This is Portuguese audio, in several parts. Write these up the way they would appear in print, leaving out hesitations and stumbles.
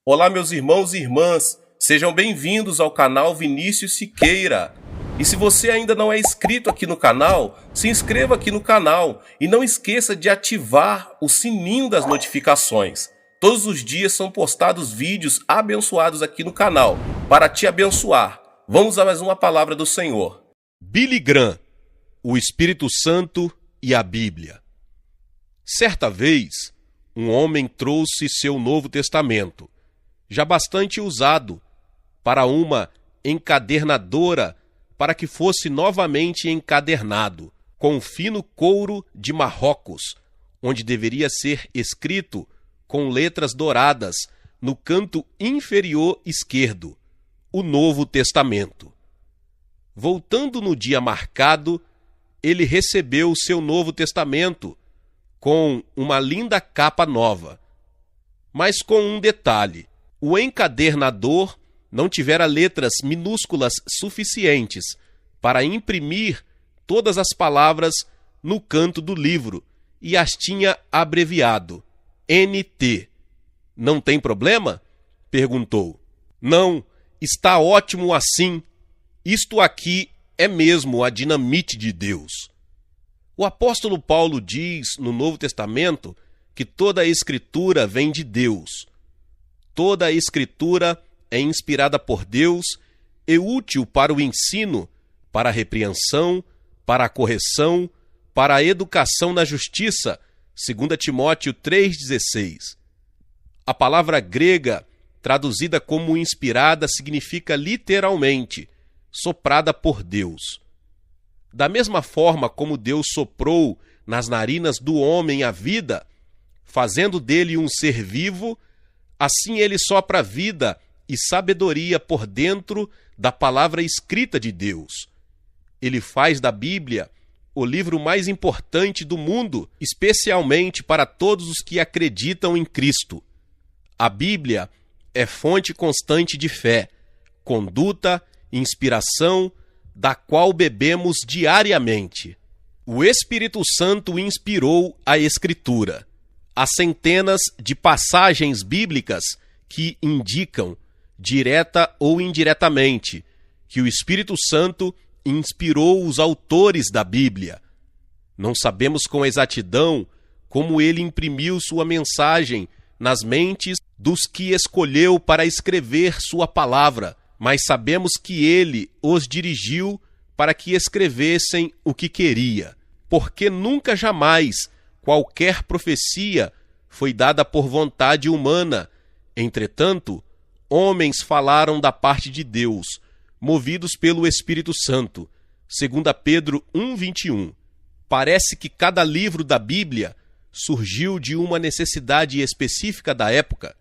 Olá, meus irmãos e irmãs, sejam bem-vindos ao canal Vinícius Siqueira. E se você ainda não é inscrito aqui no canal, se inscreva aqui no canal e não esqueça de ativar o sininho das notificações. Todos os dias são postados vídeos abençoados aqui no canal, para te abençoar. Vamos a mais uma palavra do Senhor. Billy Graham, o Espírito Santo e a Bíblia. Certa vez, um homem trouxe seu Novo Testamento, já bastante usado, para uma encadernadora para que fosse novamente encadernado, com fino couro de Marrocos, onde deveria ser escrito com letras douradas no canto inferior esquerdo, o Novo Testamento. Voltando no dia marcado, ele recebeu o seu Novo Testamento com uma linda capa nova, mas com um detalhe: o encadernador não tivera letras minúsculas suficientes para imprimir todas as palavras no canto do livro e as tinha abreviado NT. Não tem problema? Perguntou. Não, está ótimo assim. Isto aqui é mesmo a dinamite de Deus. O apóstolo Paulo diz no Novo Testamento que toda a Escritura vem de Deus. Toda a Escritura é inspirada por Deus e útil para o ensino, para a repreensão, para a correção, para a educação na justiça, 2 Timóteo 3,16. A palavra grega, traduzida como inspirada, significa literalmente soprada por Deus. Da mesma forma como Deus soprou nas narinas do homem a vida, fazendo dele um ser vivo, assim ele sopra vida e sabedoria por dentro da palavra escrita de Deus. Ele faz da Bíblia o livro mais importante do mundo, especialmente para todos os que acreditam em Cristo. A Bíblia é fonte constante de fé, conduta, inspiração, da qual bebemos diariamente. O Espírito Santo inspirou a Escritura. Há centenas de passagens bíblicas que indicam, direta ou indiretamente, que o Espírito Santo inspirou os autores da Bíblia. Não sabemos com exatidão como ele imprimiu sua mensagem nas mentes dos que escolheu para escrever sua palavra, mas sabemos que ele os dirigiu para que escrevessem o que queria, porque nunca jamais qualquer profecia foi dada por vontade humana. Entretanto, homens falaram da parte de Deus, movidos pelo Espírito Santo. 2 Pedro 1,21. Parece que cada livro da Bíblia surgiu de uma necessidade específica da época,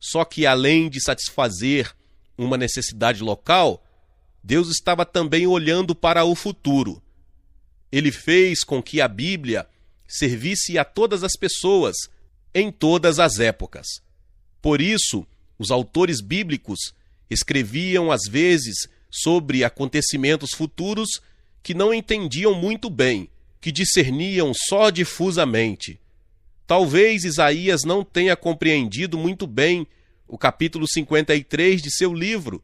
só que além de satisfazer uma necessidade local, Deus estava também olhando para o futuro. Ele fez com que a Bíblia servisse a todas as pessoas, em todas as épocas. Por isso, os autores bíblicos escreviam às vezes sobre acontecimentos futuros que não entendiam muito bem, que discerniam só difusamente. Talvez Isaías não tenha compreendido muito bem o capítulo 53 de seu livro,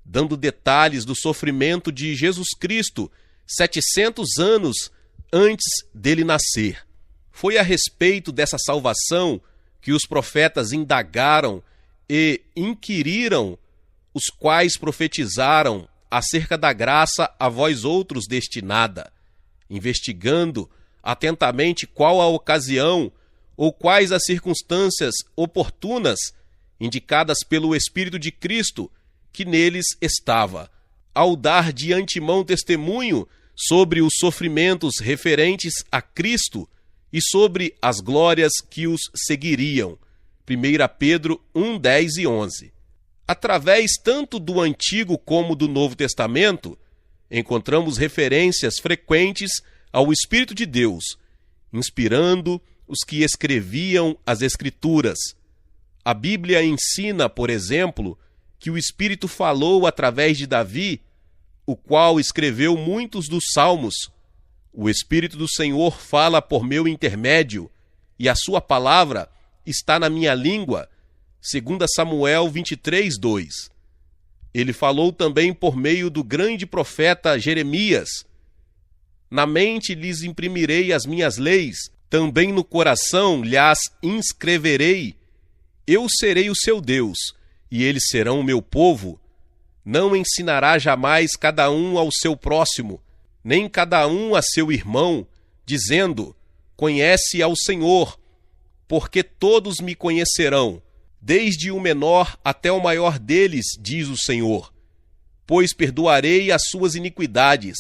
dando detalhes do sofrimento de Jesus Cristo 700 anos antes dele nascer. Foi a respeito dessa salvação que os profetas indagaram e inquiriram, os quais profetizaram acerca da graça a vós outros destinada, investigando atentamente qual a ocasião ou quais as circunstâncias oportunas indicadas pelo Espírito de Cristo que neles estava, ao dar de antemão testemunho sobre os sofrimentos referentes a Cristo e sobre as glórias que os seguiriam. 1 Pedro 1, 10 e 11. Através tanto do Antigo como do Novo Testamento, encontramos referências frequentes ao Espírito de Deus, inspirando os que escreviam as Escrituras. A Bíblia ensina, por exemplo, que o Espírito falou através de Davi, o qual escreveu muitos dos salmos. O Espírito do Senhor fala por meu intermédio, e a sua palavra está na minha língua. 2 Samuel 23:2. Ele falou também por meio do grande profeta Jeremias: na mente lhes imprimirei as minhas leis, também no coração lhas inscreverei. Eu serei o seu Deus, e eles serão o meu povo. Não ensinará jamais cada um ao seu próximo, nem cada um a seu irmão, dizendo: conhece ao Senhor, porque todos me conhecerão, desde o menor até o maior deles, diz o Senhor. Pois perdoarei as suas iniquidades,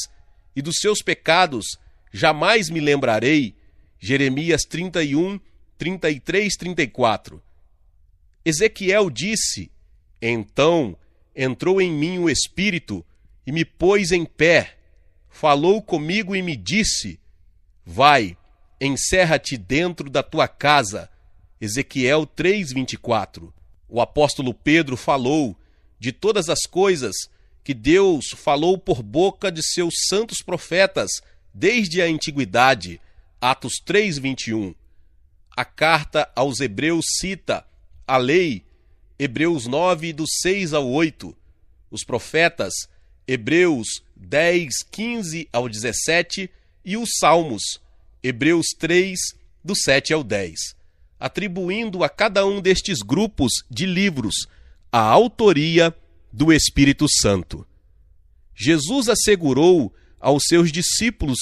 e dos seus pecados jamais me lembrarei. Jeremias 31, 33, 34. Ezequiel disse: então entrou em mim o Espírito e me pôs em pé, falou comigo e me disse: vai, encerra-te dentro da tua casa. Ezequiel 3:24. O apóstolo Pedro falou de todas as coisas que Deus falou por boca de seus santos profetas desde a antiguidade. Atos 3:21. A carta aos Hebreus cita a lei, Hebreus 9, do 6 ao 8. Os profetas, Hebreus 10, 15 ao 17. E os Salmos, Hebreus 3, do 7 ao 10. Atribuindo a cada um destes grupos de livros a autoria do Espírito Santo. Jesus assegurou aos seus discípulos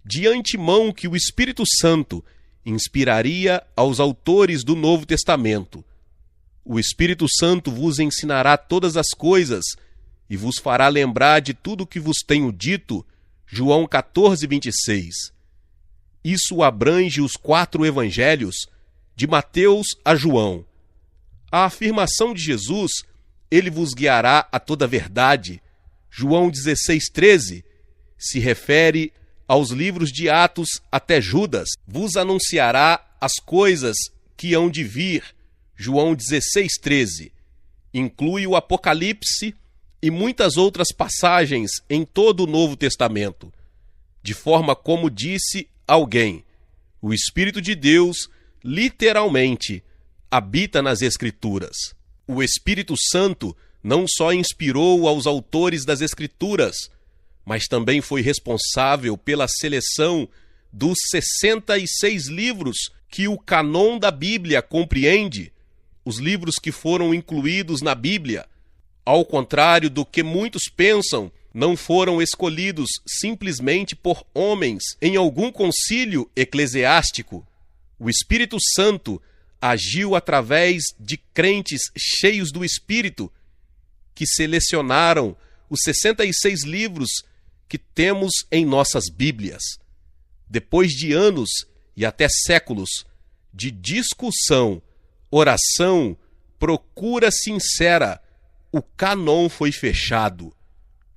de antemão que o Espírito Santo inspiraria aos autores do Novo Testamento. O Espírito Santo vos ensinará todas as coisas e vos fará lembrar de tudo o que vos tenho dito. João 14, 26. Isso abrange os 4 evangelhos, de Mateus a João. A afirmação de Jesus: ele vos guiará a toda a verdade, João 16, 13, se refere aos livros de Atos até Judas. Vos anunciará as coisas que hão de vir, João 16, 13. Inclui o Apocalipse e muitas outras passagens em todo o Novo Testamento. De forma como disse alguém, o Espírito de Deus, literalmente, habita nas Escrituras. O Espírito Santo não só inspirou aos autores das Escrituras, mas também foi responsável pela seleção dos 66 livros que o cânon da Bíblia compreende, os livros que foram incluídos na Bíblia. Ao contrário do que muitos pensam, não foram escolhidos simplesmente por homens em algum concílio eclesiástico. O Espírito Santo agiu através de crentes cheios do Espírito, que selecionaram os 66 livros que temos em nossas Bíblias. Depois de anos e até séculos de discussão, oração, procura sincera, o cânon foi fechado.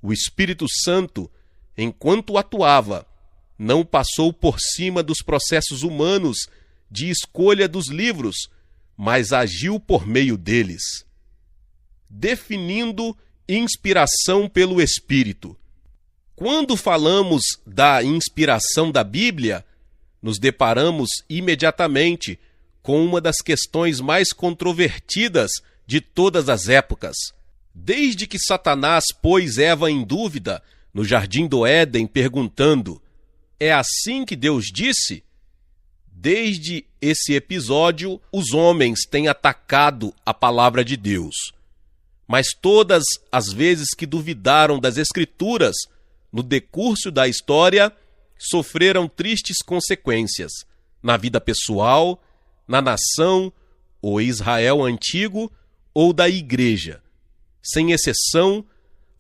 O Espírito Santo, enquanto atuava, não passou por cima dos processos humanos de escolha dos livros, mas agiu por meio deles. Definindo inspiração pelo Espírito. Quando falamos da inspiração da Bíblia, nos deparamos imediatamente com uma das questões mais controvertidas de todas as épocas. Desde que Satanás pôs Eva em dúvida no jardim do Éden, perguntando: é assim que Deus disse? Desde esse episódio, os homens têm atacado a palavra de Deus. Mas todas as vezes que duvidaram das Escrituras, no decurso da história, sofreram tristes consequências na vida pessoal, na nação, ou Israel antigo, ou da igreja. Sem exceção,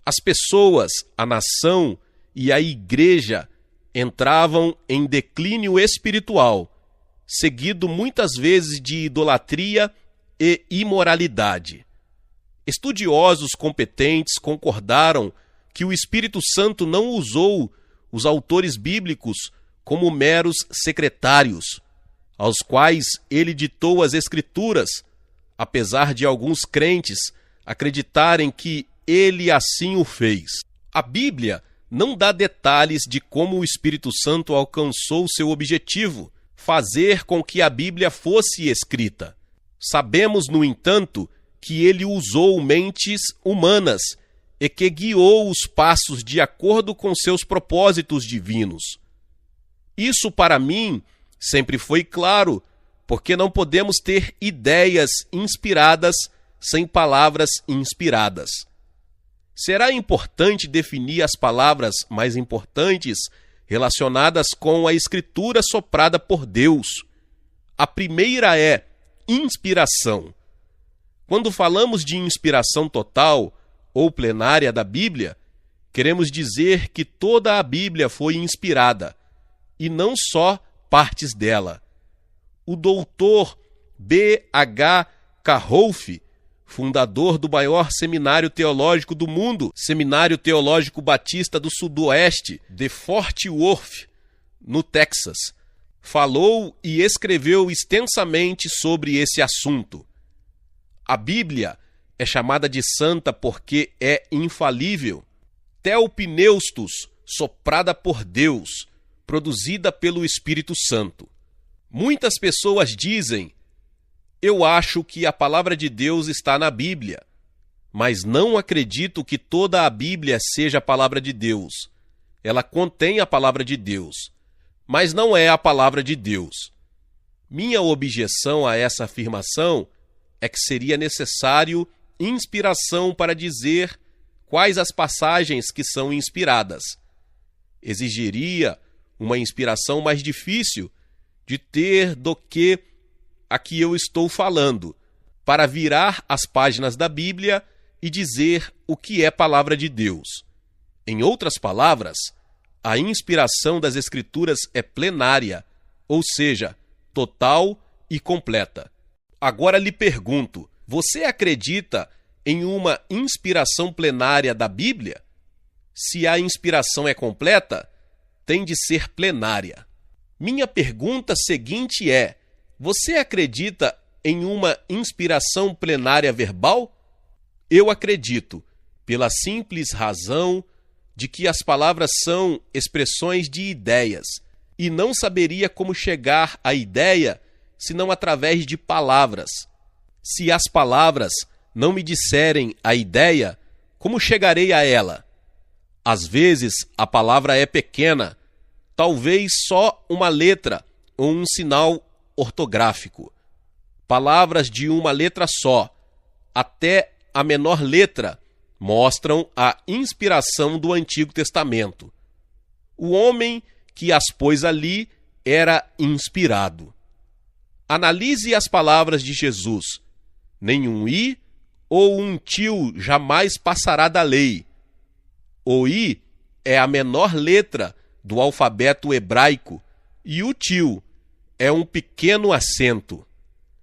as pessoas, a nação e a igreja entravam em declínio espiritual, seguido muitas vezes de idolatria e imoralidade. Estudiosos competentes concordaram que o Espírito Santo não usou os autores bíblicos como meros secretários, aos quais ele ditou as Escrituras, apesar de alguns crentes acreditarem que ele assim o fez. A Bíblia não dá detalhes de como o Espírito Santo alcançou seu objetivo, fazer com que a Bíblia fosse escrita. Sabemos, no entanto, que ele usou mentes humanas e que guiou os passos de acordo com seus propósitos divinos. Isso, para mim, sempre foi claro, porque não podemos ter ideias inspiradas sem palavras inspiradas. Será importante definir as palavras mais importantes relacionadas com a Escritura soprada por Deus. A primeira é inspiração. Quando falamos de inspiração total ou plenária da Bíblia, queremos dizer que toda a Bíblia foi inspirada, e não só partes dela. O doutor B.H. Carrouf, fundador do maior seminário teológico do mundo, Seminário Teológico Batista do Sudoeste, de Fort Worth, no Texas, falou e escreveu extensamente sobre esse assunto. A Bíblia é chamada de santa porque é infalível. Theopneustos, soprada por Deus, produzida pelo Espírito Santo. Muitas pessoas dizem: eu acho que a palavra de Deus está na Bíblia, mas não acredito que toda a Bíblia seja a palavra de Deus. Ela contém a palavra de Deus, mas não é a palavra de Deus. Minha objeção a essa afirmação é que seria necessário inspiração para dizer quais as passagens que são inspiradas. Exigiria uma inspiração mais difícil de ter do que a que eu estou falando, para virar as páginas da Bíblia e dizer o que é palavra de Deus. Em outras palavras, a inspiração das Escrituras é plenária, ou seja, total e completa. Agora lhe pergunto, você acredita em uma inspiração plenária da Bíblia? Se a inspiração é completa, tem de ser plenária. Minha pergunta seguinte é: você acredita em uma inspiração plenária verbal? Eu acredito, pela simples razão de que as palavras são expressões de ideias, e não saberia como chegar à ideia senão através de palavras. Se as palavras não me disserem a ideia, como chegarei a ela? Às vezes a palavra é pequena, talvez só uma letra ou um sinal ortográfico. Palavras de uma letra só, até a menor letra, mostram a inspiração do Antigo Testamento. O homem que as pôs ali era inspirado. Analise as palavras de Jesus. Nenhum i ou um tio jamais passará da lei. O i é a menor letra do alfabeto hebraico e o tio é um pequeno acento.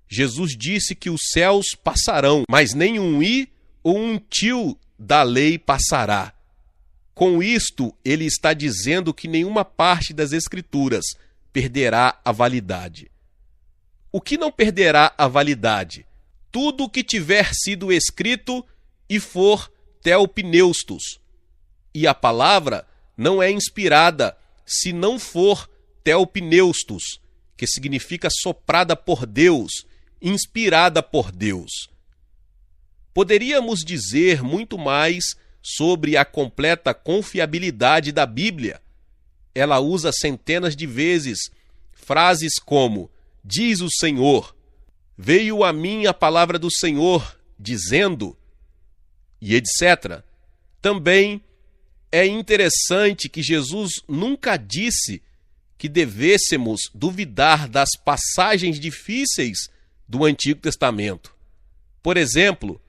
Jesus disse que os céus passarão, mas nenhum i ou um tio da lei passará. Com isto, ele está dizendo que nenhuma parte das Escrituras perderá a validade. O que não perderá a validade? Tudo o que tiver sido escrito e for theopneustos. E a palavra não é inspirada se não for theopneustos, que significa soprada por Deus, inspirada por Deus. Poderíamos dizer muito mais sobre a completa confiabilidade da Bíblia. Ela usa centenas de vezes frases como: diz o Senhor, veio a mim a palavra do Senhor, dizendo, e etc. Também é interessante que Jesus nunca disse que devêssemos duvidar das passagens difíceis do Antigo Testamento. Por exemplo,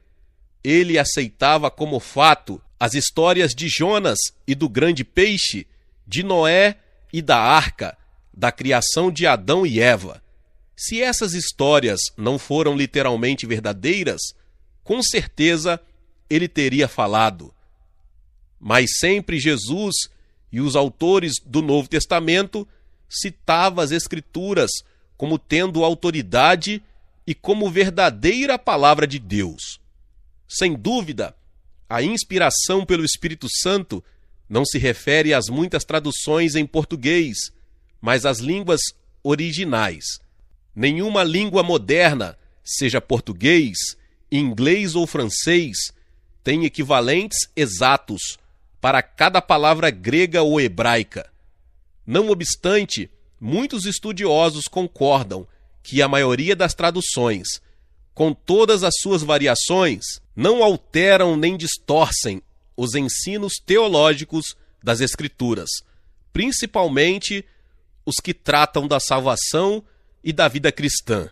ele aceitava como fato as histórias de Jonas e do grande peixe, de Noé e da arca, da criação de Adão e Eva. Se essas histórias não foram literalmente verdadeiras, com certeza ele teria falado. Mas sempre Jesus e os autores do Novo Testamento citavam as Escrituras como tendo autoridade e como verdadeira palavra de Deus. Sem dúvida, a inspiração pelo Espírito Santo não se refere às muitas traduções em português, mas às línguas originais. Nenhuma língua moderna, seja português, inglês ou francês têm equivalentes exatos para cada palavra grega ou hebraica. Não obstante, muitos estudiosos concordam que a maioria das traduções, com todas as suas variações, não alteram nem distorcem os ensinos teológicos das Escrituras, principalmente os que tratam da salvação e da vida cristã.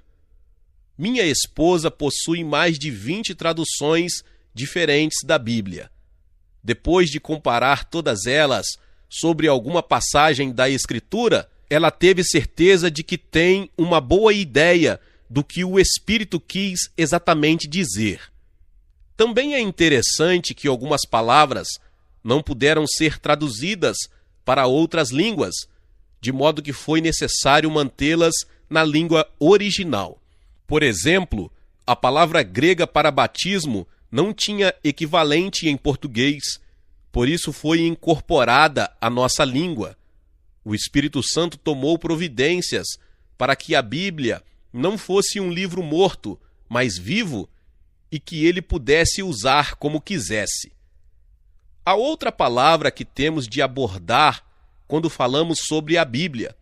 Minha esposa possui mais de 20 traduções diferentes da Bíblia. Depois de comparar todas elas sobre alguma passagem da Escritura, ela teve certeza de que tem uma boa ideia do que o Espírito quis exatamente dizer. Também é interessante que algumas palavras não puderam ser traduzidas para outras línguas, de modo que foi necessário mantê-las na língua original. Por exemplo, a palavra grega para batismo não tinha equivalente em português, por isso foi incorporada à nossa língua. O Espírito Santo tomou providências para que a Bíblia não fosse um livro morto, mas vivo, e que ele pudesse usar como quisesse. A outra palavra que temos de abordar quando falamos sobre a Bíblia.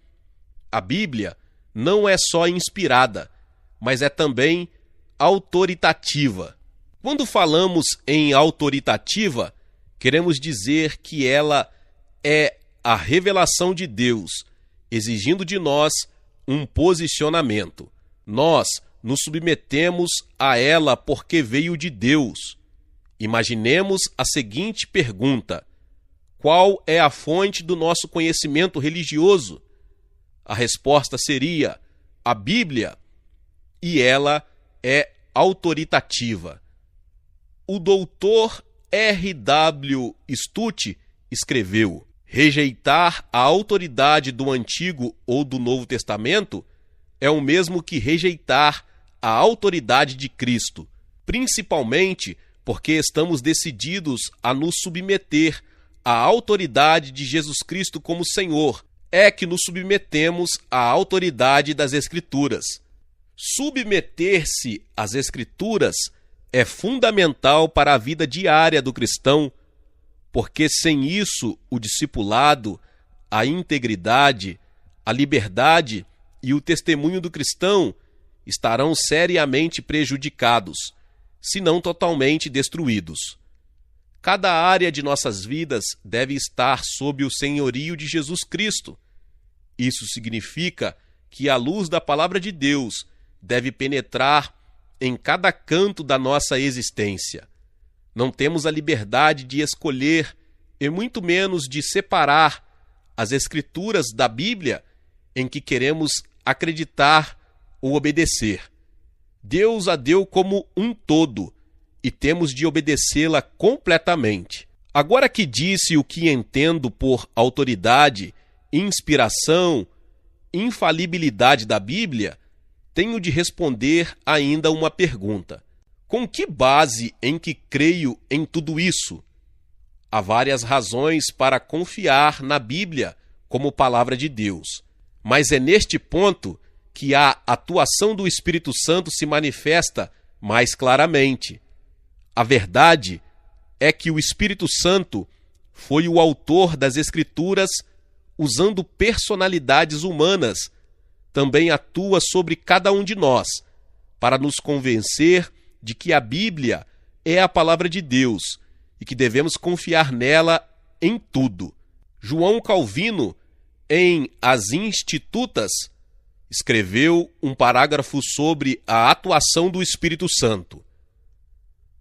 A Bíblia não é só inspirada, mas é também autoritativa. Quando falamos em autoritativa, queremos dizer que ela é a revelação de Deus, exigindo de nós um posicionamento. Nós nos submetemos a ela porque veio de Deus. Imaginemos a seguinte pergunta: qual é a fonte do nosso conhecimento religioso? A resposta seria a Bíblia, e ela é autoritativa. O doutor R.W. Stutt escreveu: rejeitar a autoridade do Antigo ou do Novo Testamento é o mesmo que rejeitar a autoridade de Cristo, principalmente porque estamos decididos a nos submeter à autoridade de Jesus Cristo como Senhor. É que nos submetemos à autoridade das Escrituras. Submeter-se às Escrituras é fundamental para a vida diária do cristão, porque sem isso o discipulado, a integridade, a liberdade e o testemunho do cristão estarão seriamente prejudicados, se não totalmente destruídos. Cada área de nossas vidas deve estar sob o senhorio de Jesus Cristo. Isso significa que a luz da palavra de Deus deve penetrar em cada canto da nossa existência. Não temos a liberdade de escolher, e muito menos de separar, as Escrituras da Bíblia em que queremos acreditar ou obedecer. Deus a deu como um todo, e temos de obedecê-la completamente. Agora que disse o que entendo por autoridade, inspiração, infalibilidade da Bíblia, tenho de responder ainda uma pergunta: com que base em que creio em tudo isso? Há várias razões para confiar na Bíblia como palavra de Deus, mas é neste ponto que a atuação do Espírito Santo se manifesta mais claramente. A verdade é que o Espírito Santo foi o autor das Escrituras, usando personalidades humanas, também atua sobre cada um de nós, para nos convencer de que a Bíblia é a palavra de Deus e que devemos confiar nela em tudo. João Calvino, em As Institutas, escreveu um parágrafo sobre a atuação do Espírito Santo.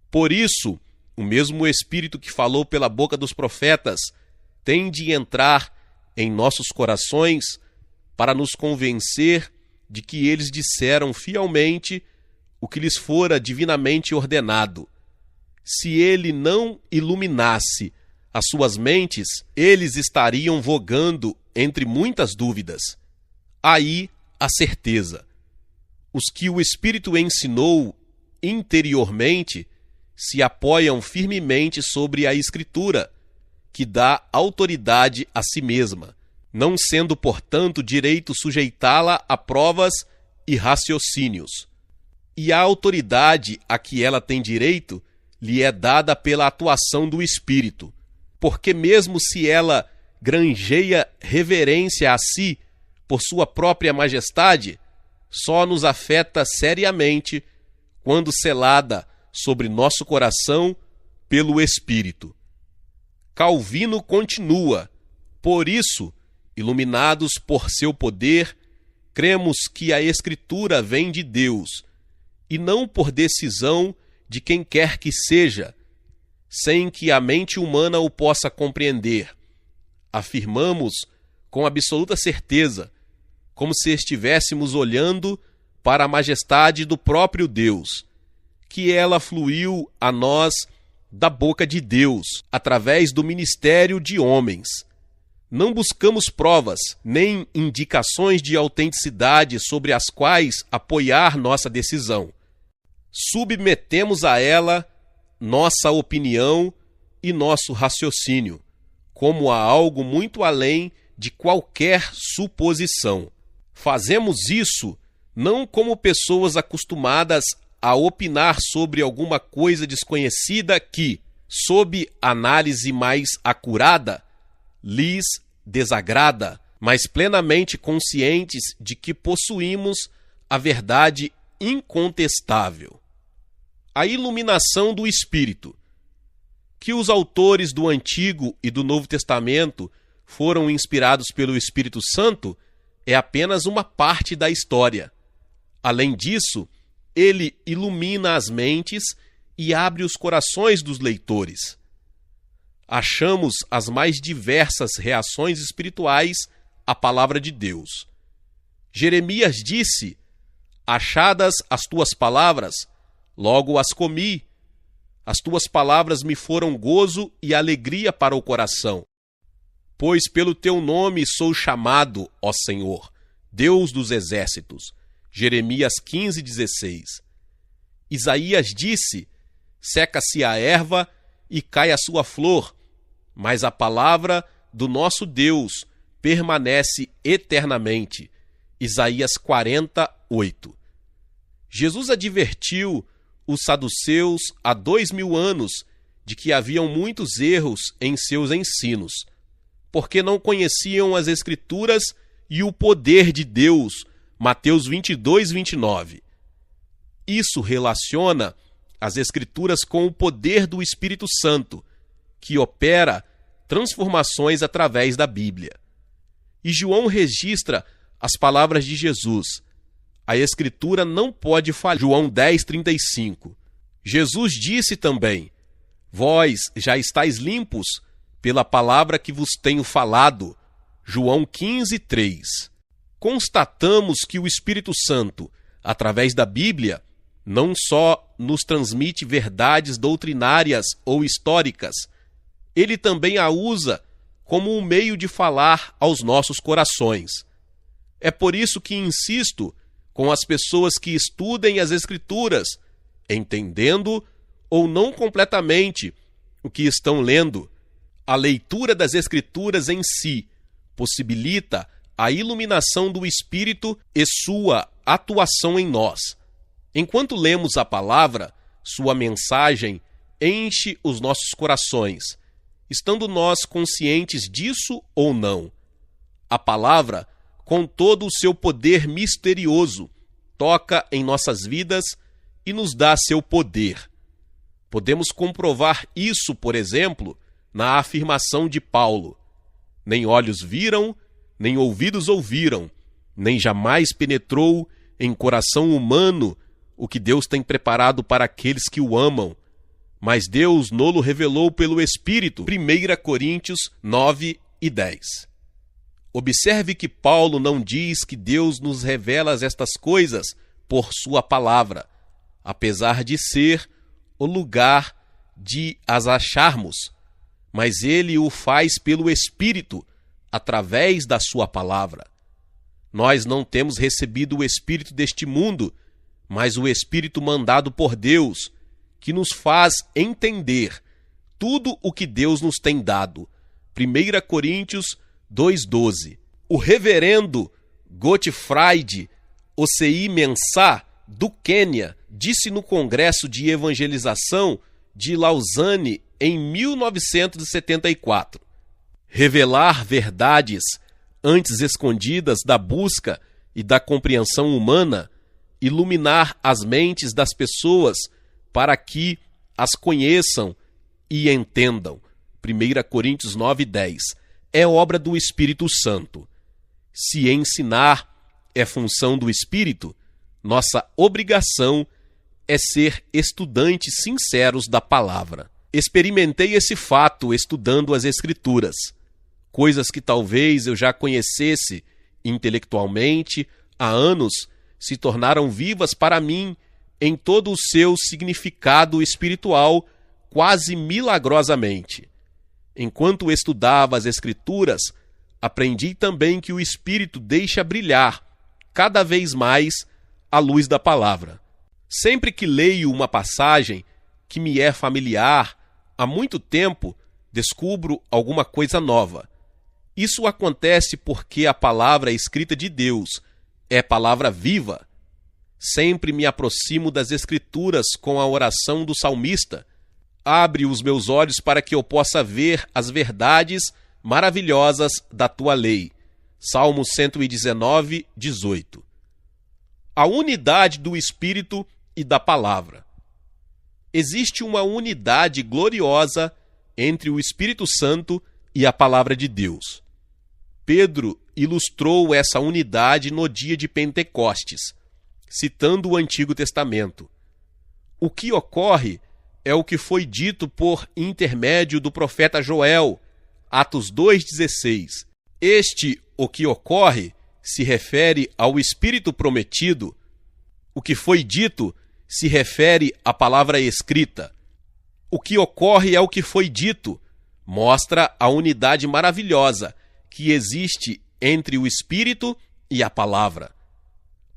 Por isso, o mesmo Espírito que falou pela boca dos profetas tem de entrar em nossos corações para nos convencer de que eles disseram fielmente o que lhes fora divinamente ordenado. Se ele não iluminasse as suas mentes, eles estariam vogando entre muitas dúvidas. Aí a certeza. Os que o Espírito ensinou interiormente se apoiam firmemente sobre a Escritura, que dá autoridade a si mesma, não sendo, portanto, direito sujeitá-la a provas e raciocínios. e a autoridade a que ela tem direito lhe é dada pela atuação do Espírito, porque mesmo se ela granjeia reverência a si por sua própria majestade, só nos afeta seriamente quando selada sobre nosso coração pelo Espírito. Calvino continua: por isso, iluminados por seu poder, cremos que a Escritura vem de Deus, e não por decisão de quem quer que seja, sem que a mente humana o possa compreender. Afirmamos com absoluta certeza, como se estivéssemos olhando para a majestade do próprio Deus, que ela fluiu a nós da boca de Deus, através do ministério de homens. Não buscamos provas, nem indicações de autenticidade sobre as quais apoiar nossa decisão. Submetemos a ela nossa opinião e nosso raciocínio, como a algo muito além de qualquer suposição. Fazemos isso não como pessoas acostumadas a opinar sobre alguma coisa desconhecida que, sob análise mais acurada, lhes desagrada, mas plenamente conscientes de que possuímos a verdade incontestável. A iluminação do Espírito. Que os autores do Antigo e do Novo Testamento foram inspirados pelo Espírito Santo é apenas uma parte da história. Além disso, ele ilumina as mentes e abre os corações dos leitores. Achamos as mais diversas reações espirituais à palavra de Deus. Jeremias disse: achadas as tuas palavras, logo as comi. As tuas palavras me foram gozo e alegria para o coração. Pois pelo teu nome sou chamado, ó Senhor, Deus dos exércitos. Jeremias 15:16. Isaías disse: seca-se a erva e cai a sua flor, mas a palavra do nosso Deus permanece eternamente. Isaías 40:8. Jesus advertiu os saduceus há 2000 anos de que haviam muitos erros em seus ensinos, porque não conheciam as Escrituras e o poder de Deus. Mateus 22:29. Isso relaciona as Escrituras com o poder do Espírito Santo, que opera transformações através da Bíblia. E João registra as palavras de Jesus: a Escritura não pode falhar. João 10:35. Jesus disse também: vós já estáis limpos pela palavra que vos tenho falado. João 15:3. Constatamos que o Espírito Santo, através da Bíblia, não só nos transmite verdades doutrinárias ou históricas, ele também a usa como um meio de falar aos nossos corações. É por isso que insisto com as pessoas que estudem as Escrituras, entendendo ou não completamente o que estão lendo. A leitura das Escrituras em si possibilita a iluminação do Espírito e sua atuação em nós. Enquanto lemos a palavra, sua mensagem enche os nossos corações, estando nós conscientes disso ou não. A palavra, com todo o seu poder misterioso, toca em nossas vidas e nos dá seu poder. Podemos comprovar isso, por exemplo, na afirmação de Paulo: nem olhos viram, nem ouvidos ouviram, nem jamais penetrou em coração humano o que Deus tem preparado para aqueles que o amam, mas Deus nolo revelou pelo Espírito. 1 Coríntios 9:10. Observe que Paulo não diz que Deus nos revela estas coisas por sua palavra, apesar de ser o lugar de as acharmos, mas ele o faz pelo Espírito, através da sua palavra. Nós não temos recebido o Espírito deste mundo, mas o Espírito mandado por Deus, que nos faz entender tudo o que Deus nos tem dado. 1 Coríntios 2:12. O reverendo Gottfried Osei Mensah, do Quênia, disse no Congresso de Evangelização de Lausanne em 1974: revelar verdades antes escondidas da busca e da compreensão humana, iluminar as mentes das pessoas para que as conheçam e entendam. 1 Coríntios 9:10. É obra do Espírito Santo. Se ensinar é função do Espírito, nossa obrigação é ser estudantes sinceros da palavra. Experimentei esse fato estudando as Escrituras. Coisas que talvez eu já conhecesse intelectualmente há anos se tornaram vivas para mim em todo o seu significado espiritual, quase milagrosamente. Enquanto estudava as Escrituras, aprendi também que o Espírito deixa brilhar cada vez mais a luz da palavra. Sempre que leio uma passagem que me é familiar, há muito tempo descubro alguma coisa nova. Isso acontece porque a palavra escrita de Deus é palavra viva. Sempre me aproximo das Escrituras com a oração do salmista: abre os meus olhos para que eu possa ver as verdades maravilhosas da tua lei. Salmo 119, 18. A unidade do Espírito e da palavra. Existe uma unidade gloriosa entre o Espírito Santo e a palavra de Deus. Pedro ilustrou essa unidade no dia de Pentecostes, citando o Antigo Testamento. O que ocorre é o que foi dito por intermédio do profeta Joel, Atos 2,16. O que ocorre se refere ao Espírito prometido. O que foi dito se refere à palavra escrita. O que ocorre é o que foi dito. Mostra a unidade maravilhosa que existe entre o Espírito e a palavra.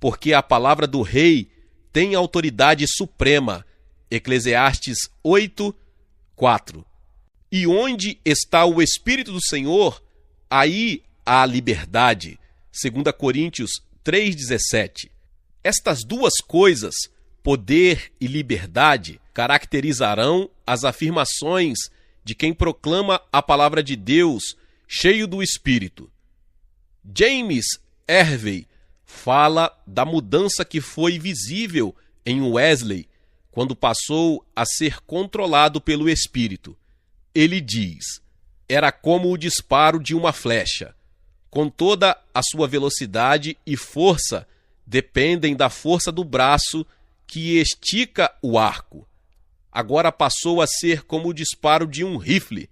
Porque a palavra do Rei tem autoridade suprema. Eclesiastes 8, 4. E onde está o Espírito do Senhor, aí há liberdade. 2 Coríntios 3,17. Estas duas coisas, poder e liberdade, caracterizarão as afirmações de quem proclama a palavra de Deus, cheio do Espírito. James Hervey fala da mudança que foi visível em Wesley quando passou a ser controlado pelo Espírito. Ele diz: era como o disparo de uma flecha. Com toda a sua velocidade e força, dependem da força do braço que estica o arco. Agora passou a ser como o disparo de um rifle.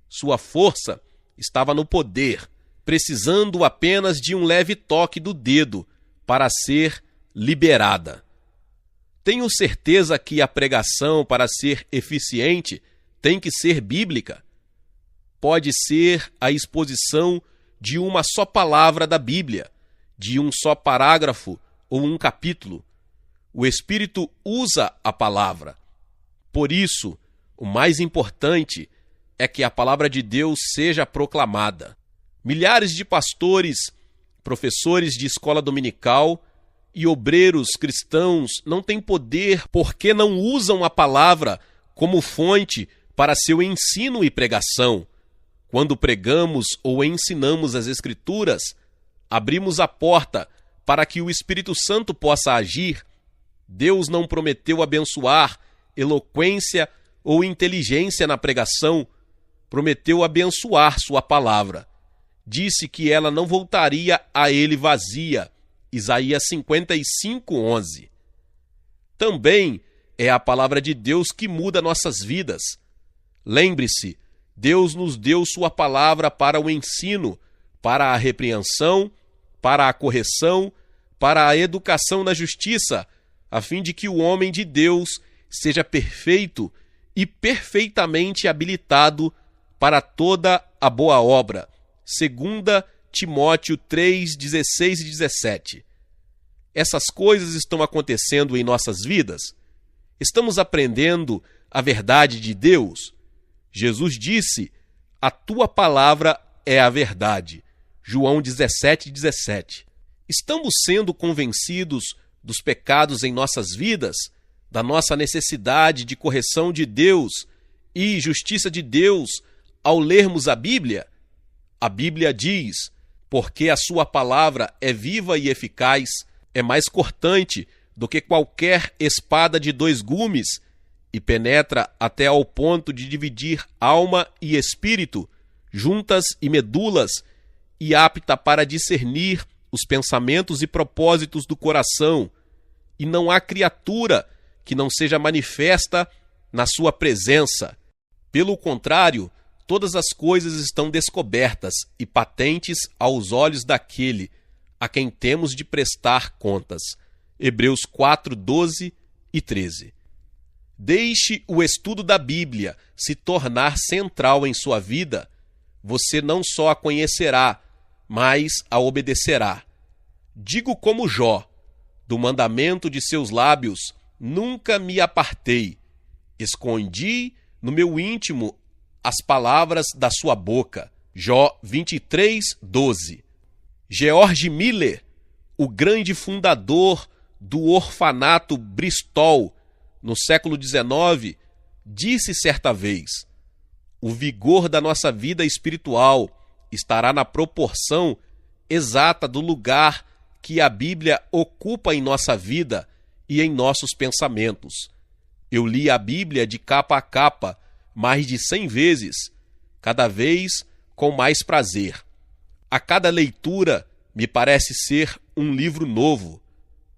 Sua força estava no poder, precisando apenas de um leve toque do dedo para ser liberada. Tenho certeza que a pregação, para ser eficiente, tem que ser bíblica. Pode ser a exposição de uma só palavra da Bíblia, de um só parágrafo ou um capítulo. O Espírito usa a palavra. Por isso, o mais importante é que a palavra de Deus seja proclamada. Milhares de pastores, professores de escola dominical e obreiros cristãos não têm poder porque não usam a palavra como fonte para seu ensino e pregação. Quando pregamos ou ensinamos as Escrituras, abrimos a porta para que o Espírito Santo possa agir. Deus não prometeu abençoar eloquência ou inteligência na pregação, prometeu abençoar sua palavra. Disse que ela não voltaria a ele vazia. Isaías 55:11. Também é a palavra de Deus que muda nossas vidas. Lembre-se, Deus nos deu sua palavra para o ensino, para a repreensão, para a correção, para a educação na justiça, a fim de que o homem de Deus seja perfeito e perfeitamente habilitado para toda a boa obra. 2 Timóteo 3, 16 e 17. Essas coisas estão acontecendo em nossas vidas? Estamos aprendendo a verdade de Deus? Jesus disse: a tua palavra é a verdade. João 17, 17. Estamos sendo convencidos dos pecados em nossas vidas? da nossa necessidade de correção de Deus e justiça de Deus ao lermos a Bíblia? A Bíblia diz: porque a sua palavra é viva e eficaz, é mais cortante do que qualquer espada de 2 gumes e penetra até ao ponto de dividir alma e espírito, juntas e medulas, e apta para discernir os pensamentos e propósitos do coração, e não há criatura que não seja manifesta na sua presença. Pelo contrário, todas as coisas estão descobertas e patentes aos olhos daquele a quem temos de prestar contas. Hebreus 4, 12 e 13. Deixe o estudo da Bíblia se tornar central em sua vida. Você não só a conhecerá, mas a obedecerá. Digo como Jó: do mandamento de seus lábios nunca me apartei. Escondi no meu íntimo as palavras da sua boca. Jó 23, 12. George Miller, o grande fundador do orfanato Bristol, no século XIX, disse certa vez: o vigor da nossa vida espiritual estará na proporção exata do lugar que a Bíblia ocupa em nossa vida e em nossos pensamentos. Eu li a Bíblia de capa a capa mais de 100 vezes, cada vez com mais prazer. A cada leitura me parece ser um livro novo.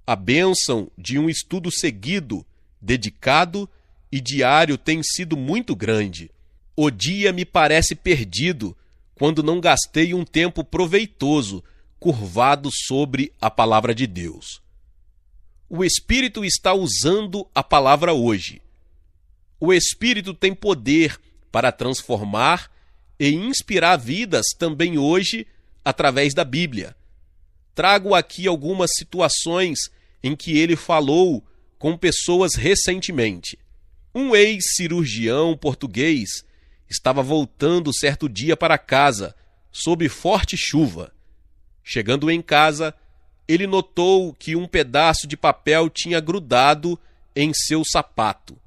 A bênção de um estudo seguido, dedicado e diário tem sido muito grande. O dia me parece perdido quando não gastei um tempo proveitoso curvado sobre a palavra de Deus. O Espírito está usando a palavra hoje. O Espírito tem poder para transformar e inspirar vidas também hoje através da Bíblia. Trago aqui algumas situações em que ele falou com pessoas recentemente. Um ex-cirurgião português estava voltando certo dia para casa, sob forte chuva. Chegando em casa, ele notou que um pedaço de papel tinha grudado em seu sapato.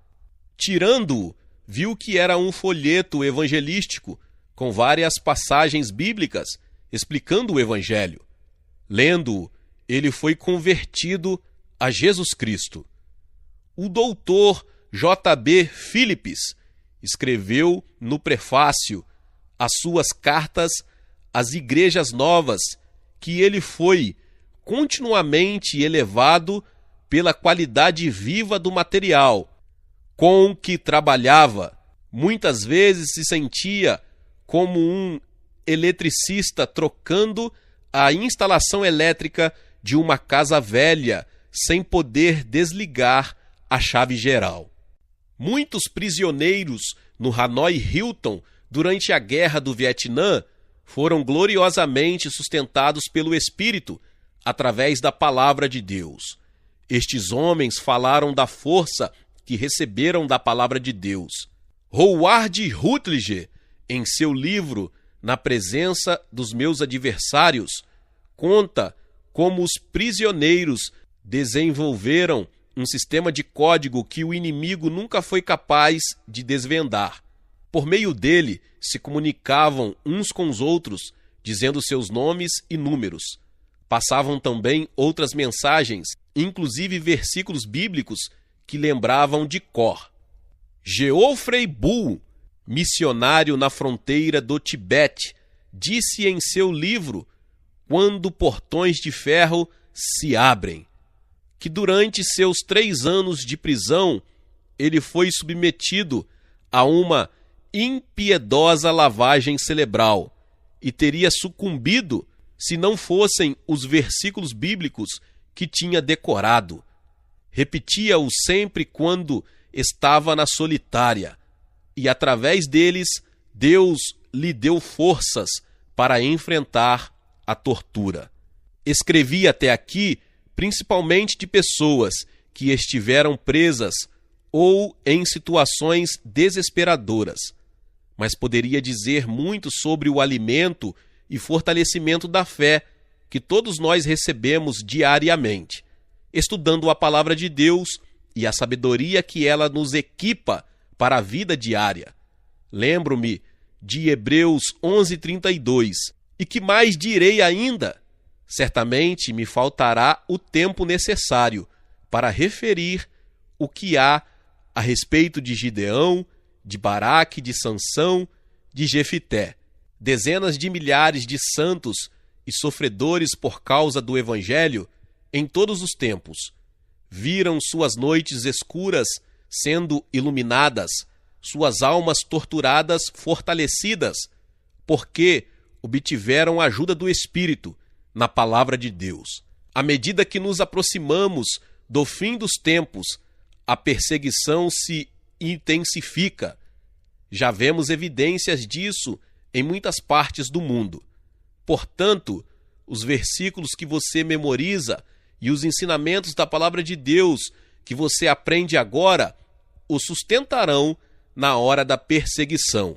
Tirando-o, viu que era um folheto evangelístico com várias passagens bíblicas explicando o Evangelho. Lendo-o, ele foi convertido a Jesus Cristo. O doutor J.B. Phillips escreveu no prefácio às suas cartas às igrejas novas que ele foi continuamente elevado pela qualidade viva do material com que trabalhava. Muitas vezes se sentia como um eletricista trocando a instalação elétrica de uma casa velha sem poder desligar a chave geral. Muitos prisioneiros no Hanoi Hilton durante a Guerra do Vietnã foram gloriosamente sustentados pelo Espírito através da palavra de Deus. Estes homens falaram da força que receberam da palavra de Deus. Howard Rutledge, em seu livro Na Presença dos Meus Adversários, conta como os prisioneiros desenvolveram um sistema de código que o inimigo nunca foi capaz de desvendar. Por meio dele, se comunicavam uns com os outros, dizendo seus nomes e números. Passavam também outras mensagens, inclusive versículos bíblicos que lembravam de cor. Geoffrey Bull, missionário na fronteira do Tibete, disse em seu livro Quando Portões de Ferro se Abrem, que durante seus 3 anos de prisão, ele foi submetido a uma impiedosa lavagem cerebral e teria sucumbido se não fossem os versículos bíblicos que tinha decorado. Repetia-o sempre quando estava na solitária, e através deles Deus lhe deu forças para enfrentar a tortura. Escrevi até aqui principalmente de pessoas que estiveram presas ou em situações desesperadoras, mas poderia dizer muito sobre o alimento e fortalecimento da fé que todos nós recebemos diariamente, estudando a palavra de Deus e a sabedoria que ela nos equipa para a vida diária. Lembro-me de Hebreus 11:32. E que mais direi ainda? Certamente me faltará o tempo necessário para referir o que há a respeito de Gideão, de Baraque, de Sansão, de Jefité. Dezenas de milhares de santos e sofredores por causa do Evangelho em todos os tempos viram suas noites escuras sendo iluminadas, suas almas torturadas fortalecidas, porque obtiveram a ajuda do Espírito na palavra de Deus. À medida que nos aproximamos do fim dos tempos, a perseguição se intensifica. Já vemos evidências disso em muitas partes do mundo. Portanto, os versículos que você memoriza e os ensinamentos da palavra de Deus que você aprende agora o sustentarão na hora da perseguição.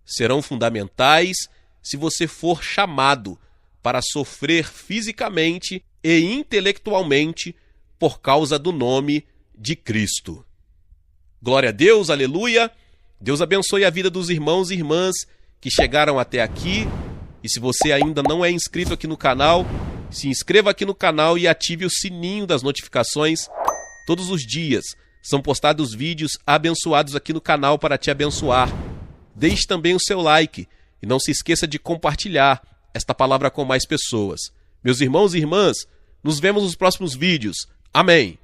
Serão fundamentais se você for chamado para sofrer fisicamente e intelectualmente por causa do nome de Cristo. Glória a Deus, aleluia! Deus abençoe a vida dos irmãos e irmãs que chegaram até aqui. E se você ainda não é inscrito aqui no canal, se inscreva aqui no canal e ative o sininho das notificações. Todos os dias são postados vídeos abençoados aqui no canal para te abençoar. Deixe também o seu like e não se esqueça de compartilhar esta palavra com mais pessoas. Meus irmãos e irmãs, nos vemos nos próximos vídeos. Amém!